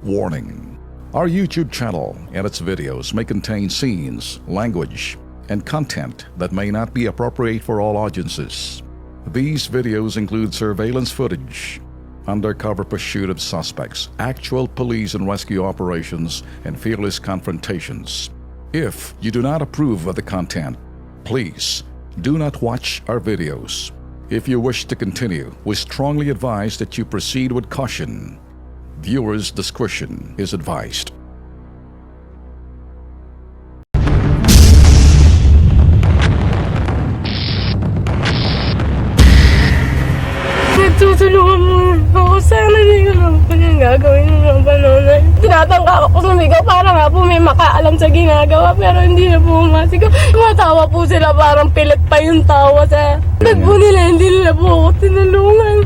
Warning: our YouTube channel and its videos may contain scenes, language, and content that may not be appropriate for all audiences. These videos include surveillance footage, undercover pursuit of suspects, actual police and rescue operations, and fearless confrontations. If you do not approve of the content, please do not watch our videos. If you wish to continue, we strongly advise that you proceed with caution. Viewers' discretion is advised. Nagtutulungan mo ako. Sana hindi ko lang po yung gagawin ng mga panonay. Tinatangka ko po sumigaw para nga po may makaalam sa ginagawa pero hindi na po umasigaw. Matawa po sila parang pilit pa yung tawa sa po nila. Hindi nila po ako tinulungan.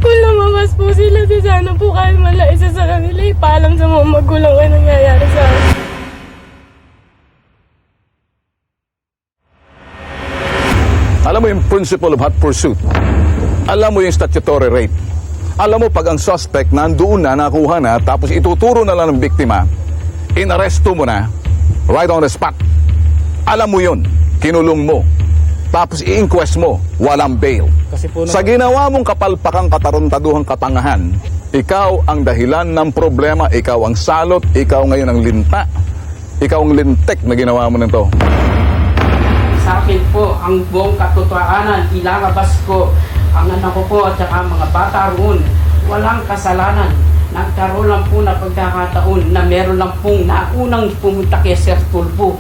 Kung lumabas po sila, sana po kahit malaisa sa kanila, ipaalam sa mga magulang ay nangyayari sa akin. Alam mo yung principle of hot pursuit. Alam mo yung statutory rape. Alam mo pag ang suspect nandoon na, nakuha na, tapos ituturo na lang ng biktima, inaresto mo na, right on the spot. Alam mo yun, kinulong mo. Tapos i-inquest mo, walang bail. Kasi po sa ginawa mong kapalpakang kataruntaduhang katangahan, ikaw ang dahilan ng problema, ikaw ang salot, ikaw ngayon ang linta, ikaw ang lintek na ginawa mo nito. Sa akin po, ang buong katotohanan, ilalabas ko ang anak ko po at saka mga bata roon. Walang kasalanan. Nagkaroon lang po na pagkakataon na meron lang pong naunang pumunta kay Sir Tulfo.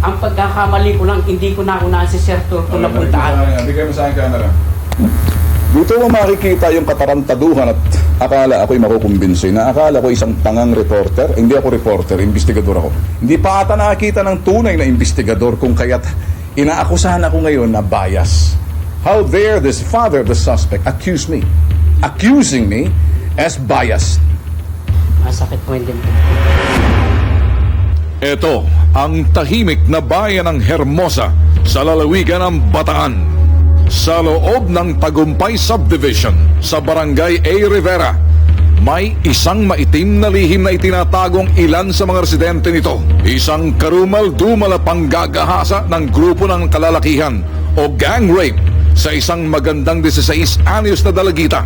Ang pagkakamali ko lang, hindi ko naunaan si Sir Tulfo na puntaan. Bigay mo sa akin camera. Dito mo makikita yung katarantaduhan at akala ako'y makukumbinsoy na akala ko isang tangang reporter. Hindi ako reporter, investigador ako. Hindi pa ata nakakita ng tunay na investigador kung kaya't inaakusahan ako ngayon na bias. How dare this father of the suspect accuse me? Accusing me as biased. Masakit po din po. Ito ang tahimik na bayan ng Hermosa sa lalawigan ng Bataan. Sa loob ng Tagumpay Subdivision sa Barangay A. Rivera, may isang maitim na lihim na itinatagong ilan sa mga residente nito. Isang karumal-dumal na panggagahasa ng grupo ng kalalakihan o gang rape sa isang magandang 16 anyos na dalagita.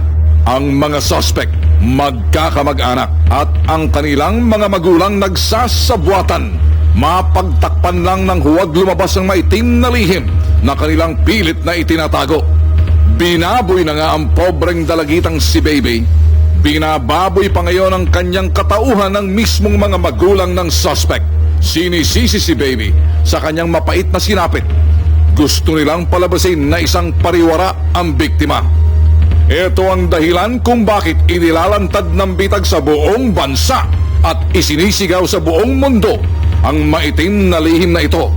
Ang mga suspect, magkakamag-anak at ang kanilang mga magulang nagsasabwatan. Mapagtakpan lang ng huwag lumabas ng maitim na lihim na kanilang pilit na itinatago. Binaboy na nga ang pobreng dalagitang si Baby. Binababoy pa ngayon ang kanyang katauhan ng mismong mga magulang ng suspect. Sinisisi si Baby sa kanyang mapait na sinapit. Gusto nilang palabasin na isang pariwara ang biktima. Ito ang dahilan kung bakit inilalantad ng bitag sa buong bansa at isinisigaw sa buong mundo ang maitim na lihim na ito.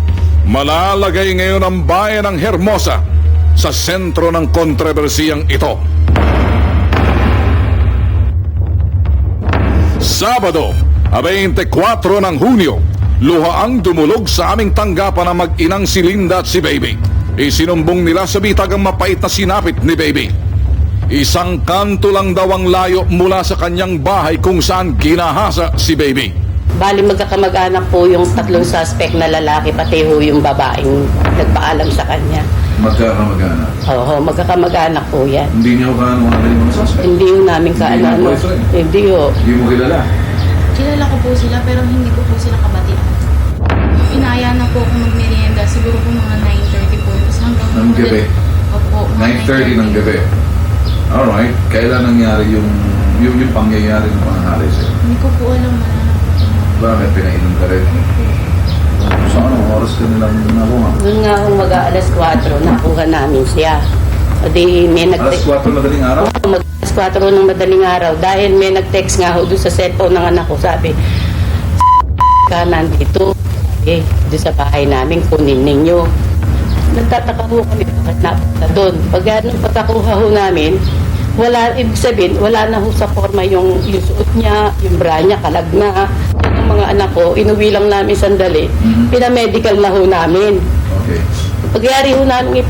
Malalagay ngayon ang bayan ng Hermosa sa sentro ng kontrobersiyang ito. Sabado, 24 ng Hunyo, luhaang dumulog sa aming tanggapan ng mag-inang si Linda at si Baby. Isinumbong nila sa bitag ang mapait na sinapit ni Baby. Isang kanto lang daw ang layo mula sa kanyang bahay kung saan ginahasa si Baby. Bali magkakamag-anak po yung tatlong suspect na lalaki, pati ho yung babaeng nagpaalam sa kanya. Magkakamag-anak? Oo, magkakamag-anak po yan. Hindi niyo kaano mga suspect? Hindi ho namin kaano. Hindi ho. Hindi mo kilala? Kilala ko po sila pero hindi ko po sila kabati. Inaya na po ako magmerienda, siguro po mga 9:30 po. Tapos hanggang Ng gabi? Opo, mga 9:30 ng gabi. Alright. Kailan nangyari yung pangyayari ng panghali sa'yo? Hindi ko po alam na. Bakit pinainom ka rin? So anong oras ka nilang nakuha? Noon nga ho mag-aalas 4, nakuha namin siya. O di may Alas 4 madaling araw? Alas 4 ng madaling araw. Dahil may nag-text nga ho doon sa cellphone ng anak ko. Sabi, ka nandito. Doon sa bahay namin, kunin ninyo. Nagtataka ho kami bakit napunta doon. Nung pagkakuha ho namin, wala, ibig sabihin, wala na ho sa forma yung suot niya, yung bra niya, kalag na. Ang mga anak ko, inuwi lang namin sandali. Pinamedical na ho namin. Okay. Pagyari ho namin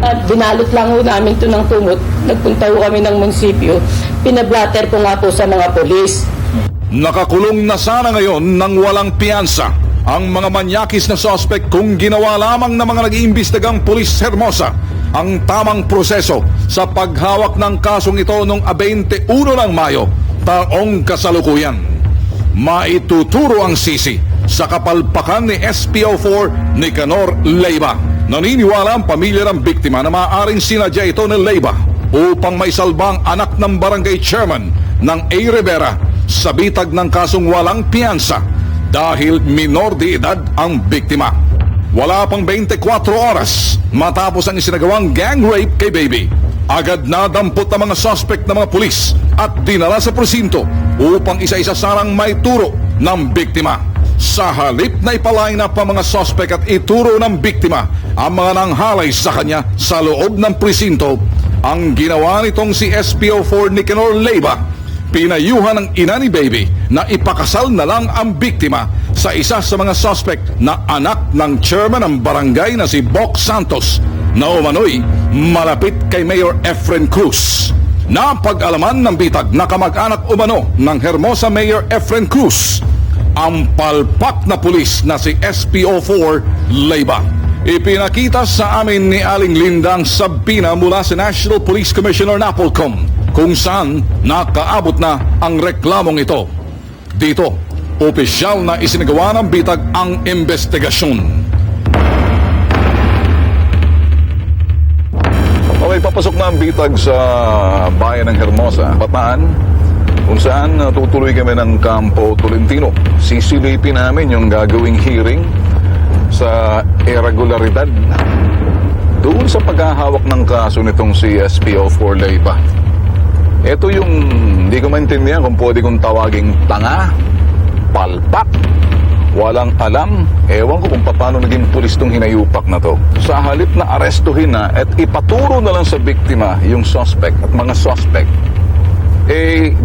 At binalot lang ho namin ito ng tumot. Nagpunta ho kami ng munisipyo. Pinablatter ko nga po sa mga polis. Nakakulong na sana ngayon ng walang piyansa ang mga manyakis na suspect kung ginawa lamang ng mga nag-iimbestigang pulis Hermosa ang tamang proseso sa paghawak ng kasong ito noong 21 ng Mayo, taong kasalukuyan. Maituturo ang sisi sa kapalpakan ni SPO4 Nicanor Leyva. Naniniwala ang pamilya ng biktima na maaaring sinadya ito ni Leyva upang maisalbang anak ng barangay chairman ng A. Rivera sa bitag ng kasong walang piyansa dahil minor de edad ang biktima. Wala pang 24 oras matapos ang isinagawang gang rape kay baby. Agad na dampot ang mga suspect na mga pulis at dinala sa presinto upang isa-isa sanang may turo ng biktima. Sa halip na ipalain na pa mga suspect at ituro ng biktima ang mga nanghalay sa kanya sa loob ng presinto, ang ginawa nitong si SPO4 Nicanor Leyva, pinayuhan ng ina ni baby na ipakasal na lang ang biktima sa isa sa mga suspect na anak ng chairman ng barangay na si Bok Santos na umano'y malapit kay Mayor Efren Cruz. Napag-alaman ng bitag na kamag-anak umano ng Hermosa Mayor Efren Cruz ang palpak na pulis na si SPO4 Leyva. Ipinakita sa amin ni Aling Lindang Sabina mula sa National Police Commissioner Napolcom kung saan nakaabot na ang reklamong ito. Dito, opisyal na isinagawa ng bitag ang investigasyon. Okay, papasok na ang bitag sa bayan ng Hermosa, Bataan, kung saan tutuloy kami ng Campo Tolentino. Sisilipin namin yung gagawing hearing sa irregularidad doon sa paghahawak ng kaso nitong si SPO4 Leyva. Ito yung hindi ko maintindihan kung pwede kong tawaging tanga, palpak, walang alam. Ewan ko kung paano naging pulis tong hinayupak na to. Sa halip na arestuhin na at ipaturo na lang sa biktima yung suspect at mga suspect,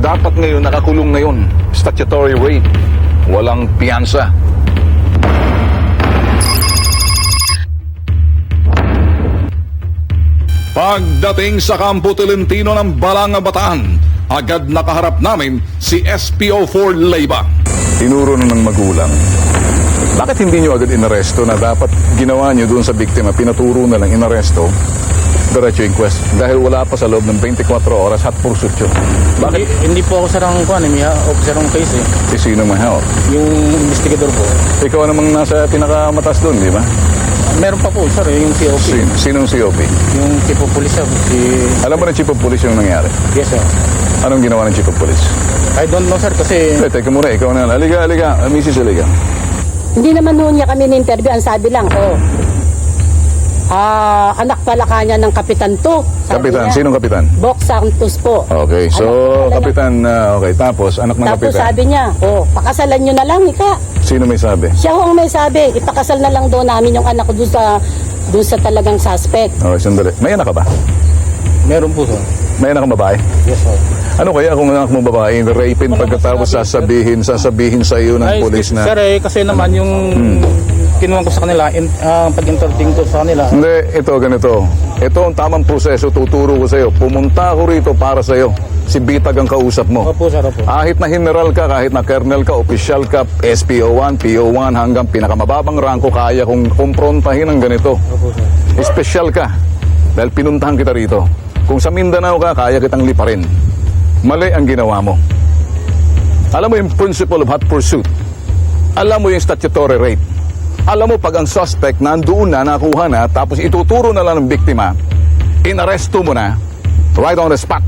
dapat ngayon nakakulong ngayon. Statutory rape, walang piyansa. Pagdating sa Campo Tolentino ng Balanga, Bataan, agad nakaharap namin si SPO4 Leyva. Tinuro na ng magulang. Bakit hindi nyo agad inaresto na dapat ginawa nyo doon sa biktima, pinaturo na lang, inaresto, diretso inquest, dahil wala pa sa loob ng 24 oras, hot pursuit yun. Bakit? Hindi po ako sarang may officer ng case eh. Sino may help? Yung investigador po. Ikaw namang nasa pinakamataas doon, di ba? Meron pa po, sir, yung COP. Sinong COP? Yung chief of police, sir. Alam mo ng chief of police yung nangyari? Yes, sir. Anong ginawa ng chief of police? I don't know, sir, kasi... Teka muna, ikaw na. Aliga. Mrs. Aliga. Hindi naman noon niya kami ni-interview. Ang sabi lang, anak pala kanya ng kapitan to. Kapitan, niya. sinong kapitan? Bok Santos po. Okay, so kapitan, okay, tapos anak ng Tapos kapitan. sabi niya, pakasalan nyo na lang, ika. Sino may sabi? Siya ho ang may sabi, ipakasal na lang doon namin yung anak ko doon sa talagang suspect. Okay, sandali. May anak ka ba? Meron po, sir. May anak kang babae? Yes, sir. Ano kaya kung anak mong babae, rapin pagkatapos sasabihin sa iyo ng pulis na... Sir, kasi naman yung kinuha ko sa kanila, pag-entertain ko sa kanila. Hindi, ito ganito. Ito ang tamang proseso, tuturo ko sa iyo. Pumunta ako rito para sa iyo. Si Bitag ang kausap mo. Opo, sir, opo. Kahit na general ka, kahit na colonel ka, official ka, SPO1, PO1, hanggang pinakamababang rangko, kaya kong kumprontahin ng ganito. Opo, sir. Espesyal ka. Dahil pinuntahan kita rito. Kung sa Mindanao ka, kaya kitang liparin. Mali ang ginawa mo. Alam mo yung principle of hot pursuit. Alam mo yung statutory rape. Alam mo pag ang suspect nandoon na, nakuha na, tapos ituturo na lang ng biktima, inaresto mo na, right on the spot.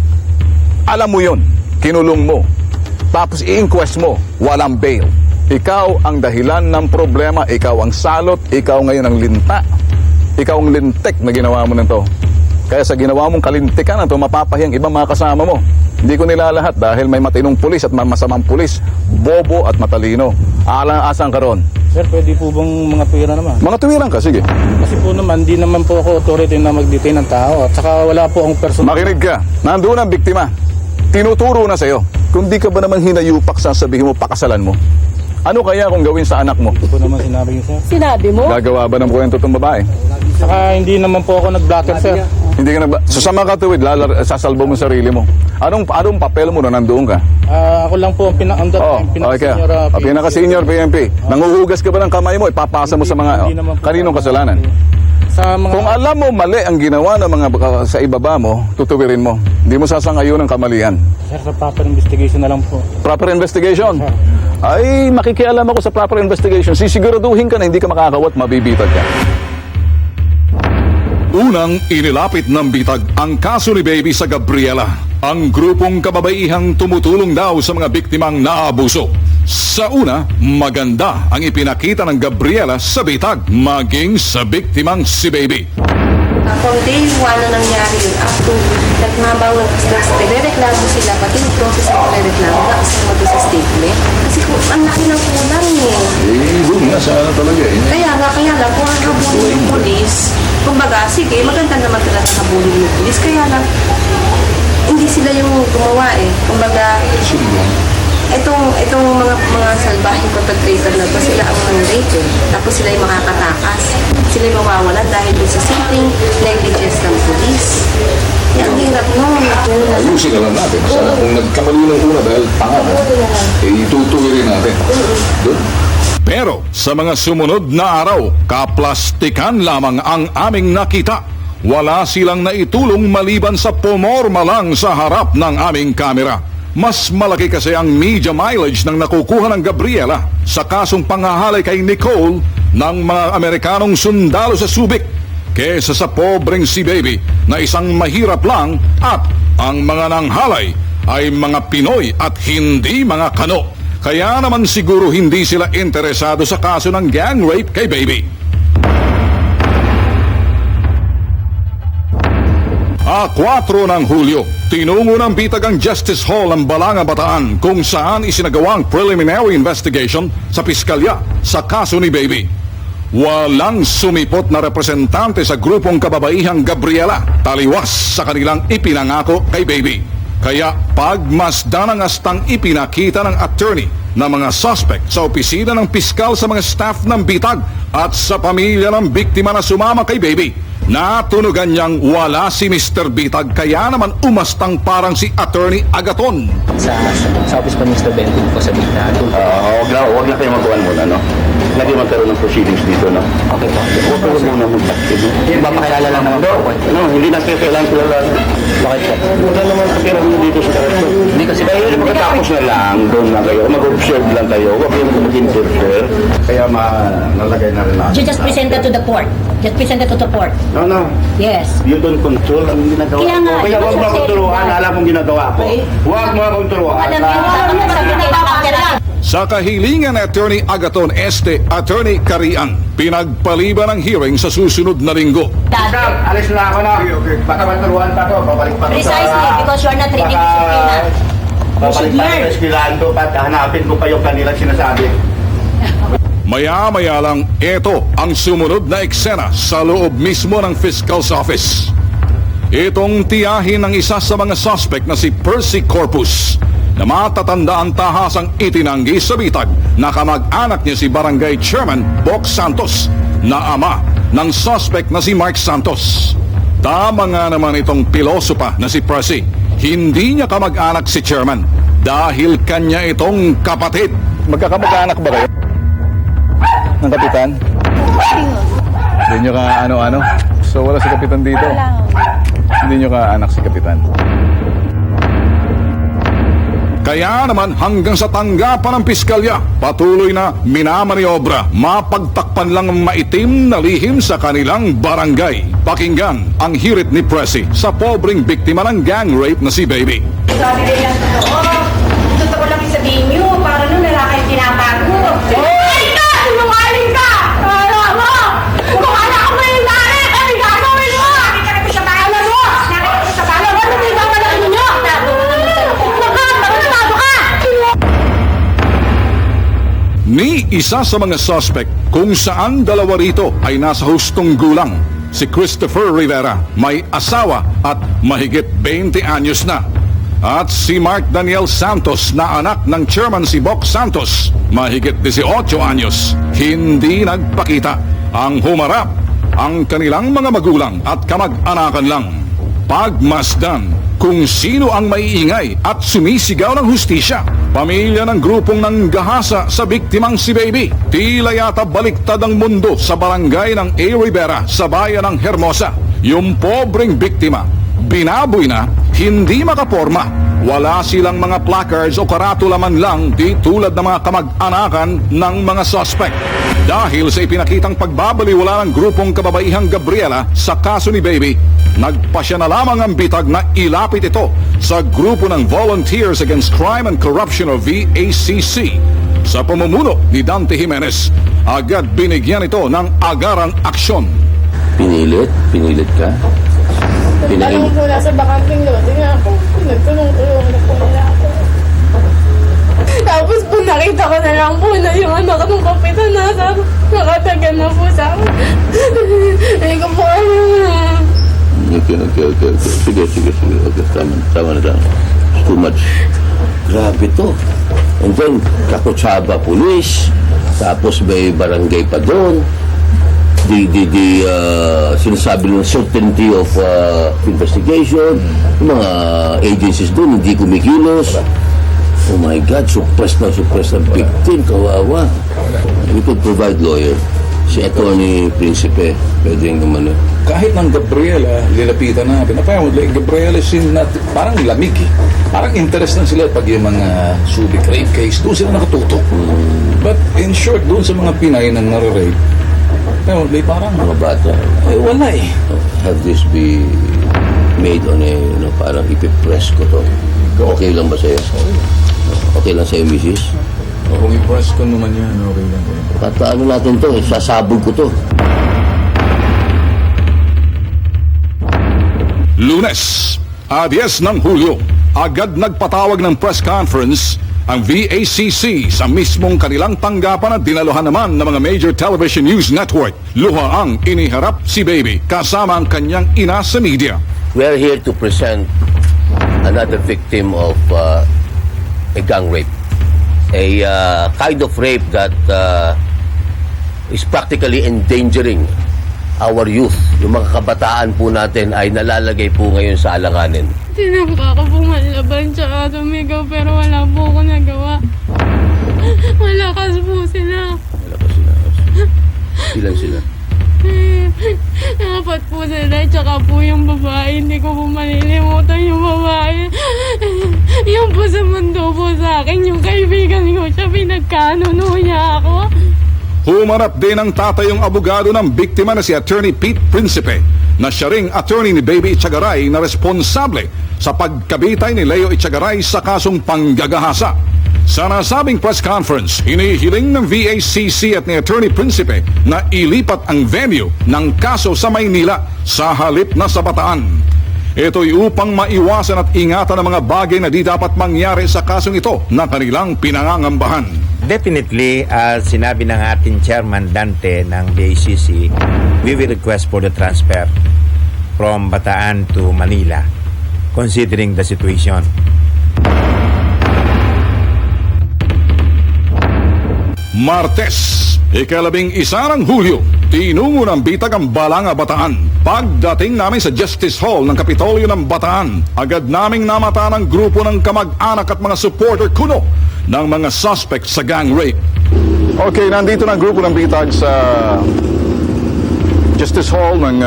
Alam mo yun, kinulong mo. Tapos i-inquest mo, walang bail. Ikaw ang dahilan ng problema, ikaw ang salot, ikaw ngayon ang linta. Ikaw ang lintik na ginawa mo nito. Kaya sa ginawa mong kalintikan na ito, mapapahiyang ibang mga kasama mo. Hindi ko nilalahat dahil may matinong pulis at masamang pulis, bobo at matalino. Alang-asang ka ron. Sir, pwede po bang mga tuwiran naman? Mga tuwiran ka, sige. Kasi po naman, di naman po ako authority na mag-detain ng tao. At saka wala po akong personal. Makinig ka. Nandoon ang biktima. Tinuturo na sa'yo. Kung di ka ba naman hinayupak, sasabihin mo, pakasalan mo. Ano kaya kung gawin sa anak mo? Hindi ko naman sinabi yun, sir. Sinabi mo? Gagawa ba ng kwento itong babae? Saka hindi naman po ako nag-blocker, sir. Hindi ka so sa mga katuwid, sasalbo mo sarili mo. Anong papel mo na nandoon ka? Ako lang po ang Pinaka-senior PNP. Nanguhugas ka ba ng kamay mo? Ipapasa mo sa mga... Hindi naman po. Kaninong kasalanan? Sa mga... Kung alam mo mali ang ginawa ng mga sa ibaba mo, tutuwirin mo. Hindi mo sasangayon ng kamalian. Sir, sa proper investigation na lang po. Proper investigation. Ay, makikialam ako sa proper investigation. Sisiguraduhin ka na hindi ka makakawat, mabibitag ka. Unang inilapit ng bitag ang kaso ni Baby sa Gabriela. Ang grupong kababaihang tumutulong daw sa mga biktimang naabuso. Sa una, maganda ang ipinakita ng Gabriela sa bitag, maging sa biktimang si Baby. From day 1 na nangyari yun, up to nagmabaw ng nagrereklamo sila, pati yung process ng nagrereklamo, nakasama doon sa statement. Kasi kung ang laki ng kulang Doon nga, sana talaga eh. Kaya lang, kung ang habulin yung polis, kumbaga, sige, maganda naman talaga habulin yung polis, kaya lang, hindi sila yung gumawa eh. Kumbaga, itong mga salbahing content-rater na to, sila ang nang-rape eh. Tapos sila yung makakatakas. Sila yung mawawalan dahil sa simpleng negligence ng polis. Ang hirap nun. Ayusin na lang natin. Sana kung nagkamali ng una dahil tanga na, itutuwirin natin. Doon. Pero sa mga sumunod na araw, kaplastikan lamang ang aming nakita. Wala silang naitulong maliban sa pumorma lang sa harap ng aming kamera. Mas malaki kasi ang media mileage ng nakukuha ng Gabriela sa kasong panghahalay kay Nicole ng mga Amerikanong sundalo sa Subic kesa sa pobreng si Baby na isang mahirap lang at ang mga nanghalay ay mga Pinoy at hindi mga Kano. Kaya naman siguro hindi sila interesado sa kaso ng gang rape kay Baby. 4 ng Hulyo, tinungo ng bitag ang Justice Hall ng Balanga, Bataan kung saan isinagawang preliminary investigation sa piskalya sa kaso ni Baby. Walang sumipot na representante sa grupong kababaihang Gabriela taliwas sa kanilang ipinangako kay Baby. Kaya pagmasdan ang astang ipinakita ng attorney na mga suspect sa opisina ng piskal sa mga staff ng bitag at sa pamilya ng biktima na sumama kay Baby, natunugan niyang wala si Mr. Bitag, kaya naman umastang parang si Attorney Agaton. Sa office pa ni Mr. Benton po sa Bitag. Huwag na kayo magawan muna, no? Lagi magkaroon ng proceedings dito, no? Okay po. Huwag muna magpakit, no? Mapakilala lang naman po. No, hindi na kayo kailangan kilala. Bakit po? Huwag na naman pakiram dito sa karakter. Hindi kasi Dahil pagkatapos na lang, doon na kayo. Mag-observe lang kayo. Huwag kayo mag-interfere. Kaya nalagay na rin natin. You just presented to the court. Just presented to the court. No. Yes. You don't control ang ginagawa Kaya nga, ko. Kaya huwag mo akong turuan. Alam mong ginagawa ko. Huwag mo akong turuan. Alam mo, sabi na ipapakira. Sa kahilingan ni Attorney Agaton Attorney Carian, pinagpaliban ang hearing sa susunod na linggo. Stop! Alis na ako na. Baka maturuan pa to. Babalik pa to Precisely, because you are not reading discipline. Babalik pa sa eskwelahan to. At hanapin ko pa yung kanilang sinasabi. Maya-maya lang, ito ang sumunod na eksena sa loob mismo ng Fiscal's Office. Itong tiyahin ng isa sa mga suspect na si Percy Corpus na matatanda ang tahasang itinanggi sa bitag na kamag-anak niya si Barangay Chairman Boc Santos na ama ng suspect na si Mark Santos. Tama nga naman itong pilosopa na si Percy. Hindi niya kamag-anak si Chairman dahil kanya itong kapatid. Magkakamag-anak ba kayo? Ng kapitan? Hindi nyo ka ano-ano? So wala si kapitan dito? Hindi nyo ka anak si kapitan? Kaya naman hanggang sa tanggapan ng piskalya, patuloy na minamaniobra, mapagtakpan lang ang maitim na lihim sa kanilang barangay. Pakinggan ang hirit ni Presi sa pobreng biktima ng gang rape na si Baby. Sabi rin lang totoo. Totoo lang sabihin nyo, para nung lalaki yung tinabago. Ay ka! Sinungaling ka! Kala mo! Kung anak mo yung lari, ano gagawin mo? Nakita ko sa balan mo! Nakita ko sa balan mo! Ano yung gagawin ninyo? Ni isa sa mga suspect kung saan dalawa rito ay nasa hustong gulang. Si Christopher Rivera, may asawa at mahigit 20 anyos na. at si Mark Daniel Santos na anak ng chairman si Bok Santos, mahigit 18 anyos, hindi nagpakita. Ang humarap, ang kanilang mga magulang at kamag-anakan lang. Pagmasdan kung sino ang maiingay at sumisigaw ng hustisya. Pamilya ng grupong nanggahasa sa biktimang si Baby. Tila yata baliktad ang mundo sa barangay ng A. Rivera sa bayan ng Hermosa. Yung pobreng biktima, binaboy na, hindi makaporma. Wala silang mga placards o karatula man lang di tulad ng mga kamag-anakan ng mga suspect. Dahil sa ipinakitang pagbabaliwala ng grupong kababaihang Gabriela sa kaso ni Baby, nagpasya na lamang ang bitag na ilapit ito sa grupo ng Volunteers Against Crime and Corruption o VACC. Sa pamumuno ni Dante Jimenez, agad binigyan ito ng agarang aksyon. Pinilit ka? Nagtanong po na sa bakanting lote nga ako. Nagtanong-tulong na po nila ako. Tapos po nakita ko na lang po na yung anak ng kapitan nasa nakatagal na po sa akin. Hindi ko po Okay. Sige. Okay, tama na. It's too much. Grabe to. And then, Kakutsaba Police, tapos may barangay pa doon. Sinasabi ng certainty of investigation, yung mga agencies doon hindi kumikilos. Oh my God, suppress ang victim, kawawa. We could provide lawyer. Si Attorney Principe, pwedeng naman. Kahit ng Gabriela, lilapitan natin. Apparently, Gabriela parang lamig eh. Parang interest na sila pag yung mga subic rape case, doon sila nakatutok. But in short, doon sa mga Pinay nang nare-rape, apparently parang mga bata. Wala eh. Have this be made on a, parang ipipress ko to. Okay lang ba sa'yo? Okay lang sa'yo, Mrs.? Kung i-press ko naman yan, okay lang. Paano natin to? Sasabog ko to. Lunes, 10 ng Hulyo, agad nagpatawag ng press conference ang VACC sa mismong kanilang tanggapan at dinaluhan naman ng mga major television news network. Luhaang iniharap si Baby kasama ang kanyang ina sa media. We are here to present another victim of a gang rape. A kind of rape that is practically endangering our youth. Yung mga kabataan po natin ay nalalagay po ngayon sa alanganin. Tinangka ko pong malaban tsaka tumigaw pero wala po ako nagawa. Malakas po sila. Ilan sila? Apat po sila tsaka po yung babae. Hindi ko po malilimutan yung babae. Yung po sa mundo po sa akin, yung kaibigan ko siya, pinagkanuno niya ako. Humarap din ang tatayong abogado ng biktima na si Attorney Pete Principe na siya ring attorney ni Baby Itchagaray na responsable sa pagkabitay ni Leo Itchagaray sa kasong panggagahasa. Sa nasabing press conference, hinihiling ng VACC at ni Attorney Principe na ilipat ang venue ng kaso sa Maynila sa halip na sa Bataan. Ito'y upang maiwasan at ingatan ang mga bagay na di dapat mangyari sa kasong ito na kanilang pinangangambahan. Definitely, sinabi ng ating chairman Dante ng VACC, we will request for the transfer from Bataan to Manila, considering the situation. Martes, 11 ng Hulyo, tinungo ng bitag ang Balanga, Bataan. Pagdating namin sa Justice Hall ng Kapitolyo ng Bataan, agad naming namata ng grupo ng kamag-anak at mga supporter kuno ng mga suspect sa gang rape. Okay, nandito na ang grupo ng bitag sa Justice Hall ng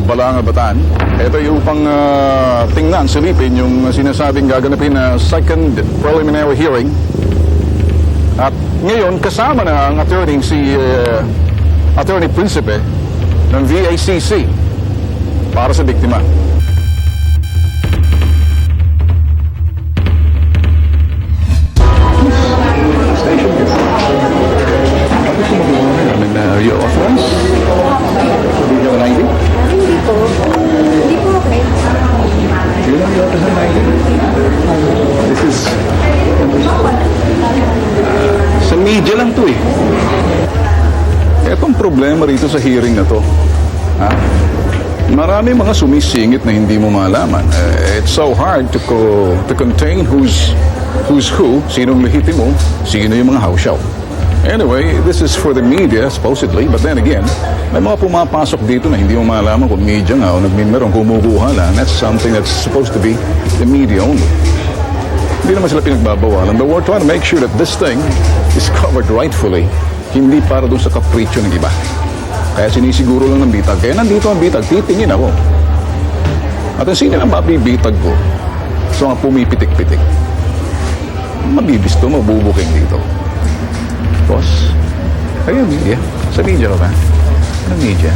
Balanga, Bataan. Ito yung upang tingnan, silipin yung sinasabing gaganapin na second preliminary hearing. At ngayon, kasama na ang attorney si Attorney Principe ng VACC para sa biktima. Are you authorized? Do you have an ID? Hindi po. Hindi po okay. Do you know you have an ID? This is... sa media lang to eh. Etong problema rito sa hearing na to, ha? Marami mga sumisingit na hindi mo malaman. It's so hard to contain who's who, sinong lehitimo, sino yung mga hausyaw. Anyway, this is for the media, supposedly, but then again, may mga pumapasok dito na hindi mo malaman kung media nga o nagmimerong kumukuha lang. That's something that's supposed to be the media only. Hindi naman sila pinagbabawalan, but we're trying to make sure that this thing is covered rightfully, hindi para dun sa kapritsyo ng iba. Kaya sinisiguro lang ng bitag. Kaya nandito ang bitag, titingin ako. At ang sino ang mabibitag ko? So ang pumipitik-pitik. Mabibisto, mabubuking dito. Boss, kayo media? Sa media ka ba? Anong media?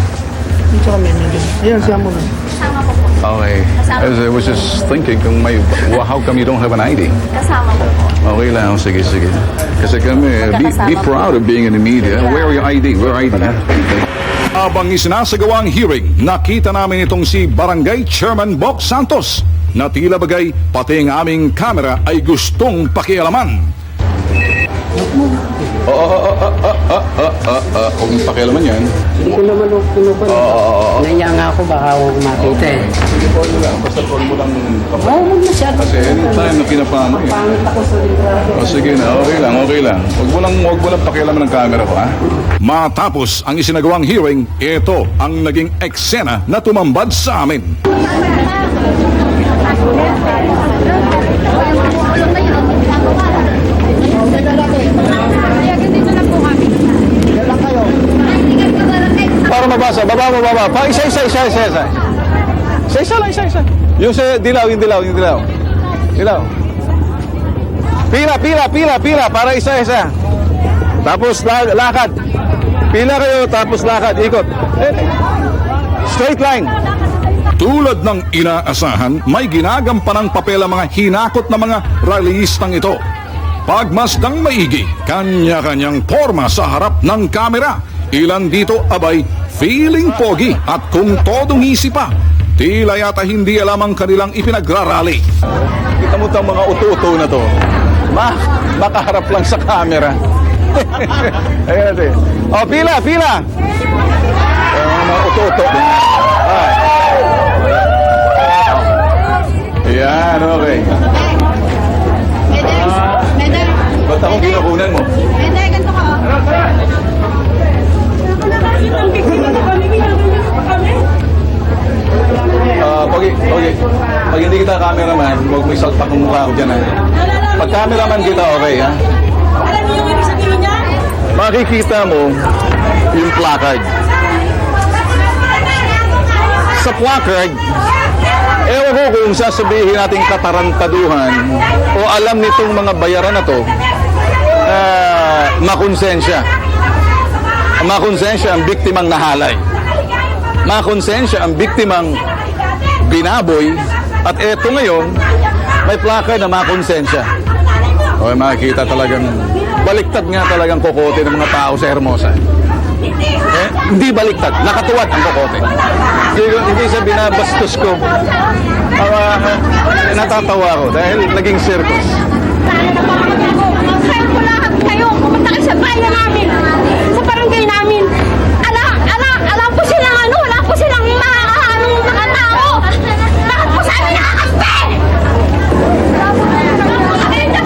Dito kami, media. Ayan, siya mo na. Kasama ko po. Okay. As I was just thinking, kung may, how come you don't have an ID? Kasama ko po. Okay lang, sige. Kasi kami, be proud of being in the media. Where are your ID? Where ID? Habang isinasagawa ang hearing, nakita namin itong si Barangay Chairman Bob Santos na tila bagay pati ang aming kamera ay gustong pakialaman. Huwag mong pakialaman yan. Hindi ko naman pinupan. Naiya nga ako, baka ako makita eh. Sige po lang, basta po mo lang kapag. Oo, huwag masyado. Kasi anytime na pinapano eh. Pangit ako sa litrato. Sige na, okay lang. Huwag mo lang pakialaman ng camera ko, ha? Matapos ang isinagawang hearing, ito ang naging eksena na tumambad sa amin. Para mabasa, baba. Pa, isa. Isa lang. Yung dilaw. Pila, para isa. Tapos lakad. Pila kayo, tapos lakad, ikot. Straight line. Tulad ng inaasahan, may ginagampanang papel ang mga hinakot na mga rallyistang ito. Pagmasdang maigi, kanya-kanyang forma sa harap ng kamera. Ilan dito abay feeling pogi at kung todong isip pa, tila yata hindi alam ang kanilang ipinagrarally. Kita mo itong mga uto-uto na to. Makaharap lang sa camera. Ayan natin. O, pila. Mga uto-uto. Ayan, okay. Medal. Ba't akong ginakunan mo? Medal, ganito ka. Pogi. Pag hindi kita cameraman, huwag mo isalpak ang mukha ko dyan, ha? Pag cameraman kita, okay, ha? Alam niyo yung ibig sabihin niya? Makikita mo yung placard. Sa placard, ewan ko kung sasabihin natin katarantaduhan o alam nitong mga bayaran na to, makonsensya. Makonsensya ang biktimang nahalay. Makonsensya ang biktimang binaboy. At eto ngayon, may placard na makonsensya. Okay, makikita talagang baliktad nga talagang kokote ng mga tao sa Hermosa. Hindi baliktad, nakatuwad ang kokote. Hindi sa binabastos ko. Natatawa ko dahil naging circus. Kaya po lahat kayo, pumunta kayo sa bayan namin, sa barangay namin. Alam po silang wala po silang mga tao. Bakit po sa amin nakakaspe? Bakit niya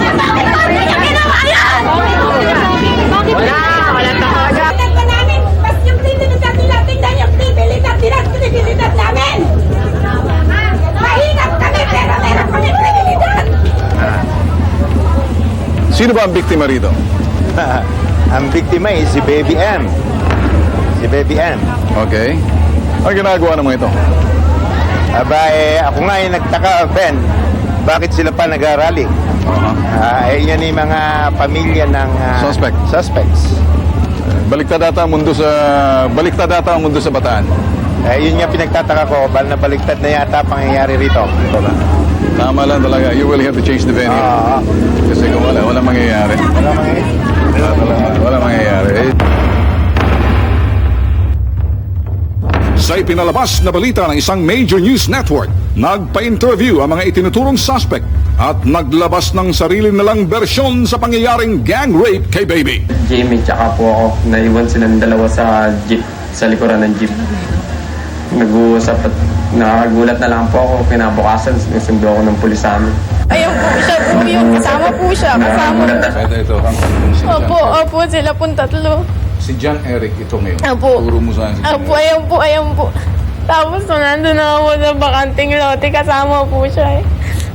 ginawa yan? Wala talaga. Tingnan pa namin, mas yung kredibilidad nila, tingnan yung kredibilidad namin. Mahirap kami, pero meron kami kredibilidad. Sino ba ang biktima rito? Ang biktima ay si Baby M. Okay. Ano ginagawa naman ito? Ako nga ay nagtaka, Ben. Bakit sila pa nag-rally? Yan yung mga pamilya ng suspects. Baliktad ata ang mundo sa Bataan. Yun nga pinagtataka ko, baliktad na yata pangyayari rito. Tama lang talaga. You will have to change the venue. Kasi kung wala mangyayari. Wala mangyayari. Sa ipinalabas na balita ng isang major news network, nagpa-interview ang mga itinuturong suspect at naglabas ng sarili nilang bersyon sa pangyayaring gang rape kay Baby. Jamie tsaka po ako, naiwan silang dalawa sa jeep, sa likuran ng jeep. nag-uusap at nakagulat na lang po ako. Kinabukasan, sinusundo ako ng pulis sa amin. Ayun po, siya po yun. Kasama po siya. Kasama po. Ito, ang si John Opo, Eric. opo, sila pong tatlo. Si John Eric, ito ngayon. Opo. Turo mo sa akin si John Opo, Eric. ayan po. Tapos nung nandun na ako sa bakanting lote, kasama po siya eh.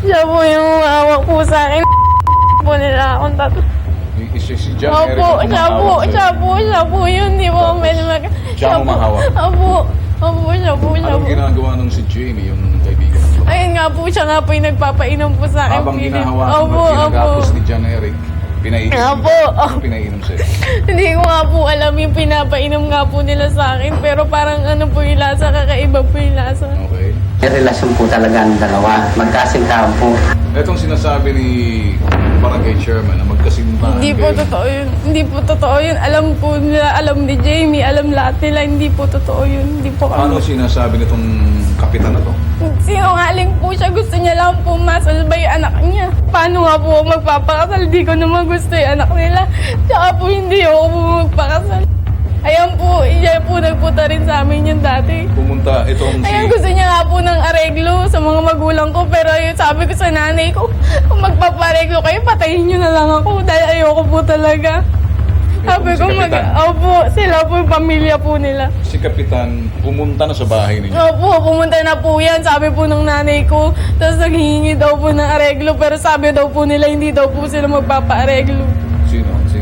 Siya po yung hawak po sa akin. Po nila akong tatlo. Si John Eric Opo, ang humahawak sa'yo. siya po yun. Di ba, Siya ang humahawak. Opo, siya po. Anong ginagawa nung si Jamie, yung kaibigan mo? Ayun nga po, siya nga po yung nagpapainom po sa akin. Habang ginahawakan Opo, mo, ginagapos ni John Eric, pinainom. Opo. Ano pinainom sa'yo? Hindi ko nga po alam yung pinapainom nga po nila sa akin. Pero parang ano po yung lasa, kakaiba po yung lasa. Okay. May relasyon po talaga ang dalawa. Magkasintahan po. Etong sinasabi ni Barangay Chairman na magkasintahan Hindi po totoo yun. Hindi po totoo yun. Alam po nila, alam ni Jamie, alam lahat nila. Hindi po totoo yun. Hindi po Ano kami. sinasabi nitong kapitan na to? Sinungaling po siya. Gusto niya lang po masalba yung anak niya. Paano nga po ako magpapakasal? Di ko naman gusto yung anak nila. Tsaka po hindi ako po magpakasal. Ayan po, siya po nagpunta rin sa amin yun dati. Pumunta itong Ayan, gusto niya nga po ng areglo sa mga magulang ko. Pero yun, sabi ko sa nanay ko, kung magpapareglo kayo, patayin niyo na lang ako. Dahil ayoko po talaga. Sabi ko, opo, sila po yung pamilya po nila. si kapitan pumunta na sa bahay ninyo. Opo, pumunta na po yan. Sabi po ng nanay ko. Tapos naghihingi daw po ng areglo. Pero sabi daw po nila, hindi daw po sila magpapaareglo. Sino? Si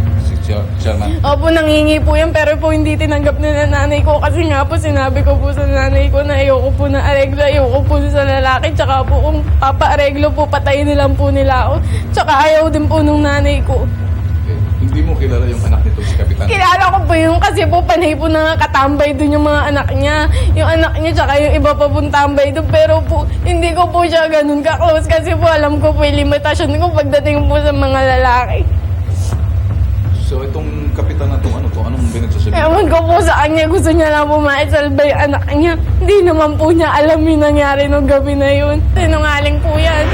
Chairman? Opo, nangingi po yan. Pero po hindi tinanggap nila nanay ko. Kasi nga po, sinabi ko po sa nanay ko na ayoko po ng areglo. Ayoko po sa lalaki. Tsaka po kung papaareglo po, patayin nilang po nila ako. Tsaka ayaw din po nung nanay ko. Hindi mo kilala yung anak nito si kapitan? Kilala ko po yung kasi po panay po na katambay doon yung mga anak niya. Yung anak niya tsaka yung iba pa pong tambay doon. Pero po, hindi ko po siya ganun ka-close kasi po alam ko po yung limitasyon ko pagdating po sa mga lalaki. So itong kapitan na to, anong pinagsasabi? Ewan ko po sa kanya, gusto niya lang po maisalba yung anak niya. Hindi naman po niya alam yung nangyari nung gabi na yun. Sinungaling po yan.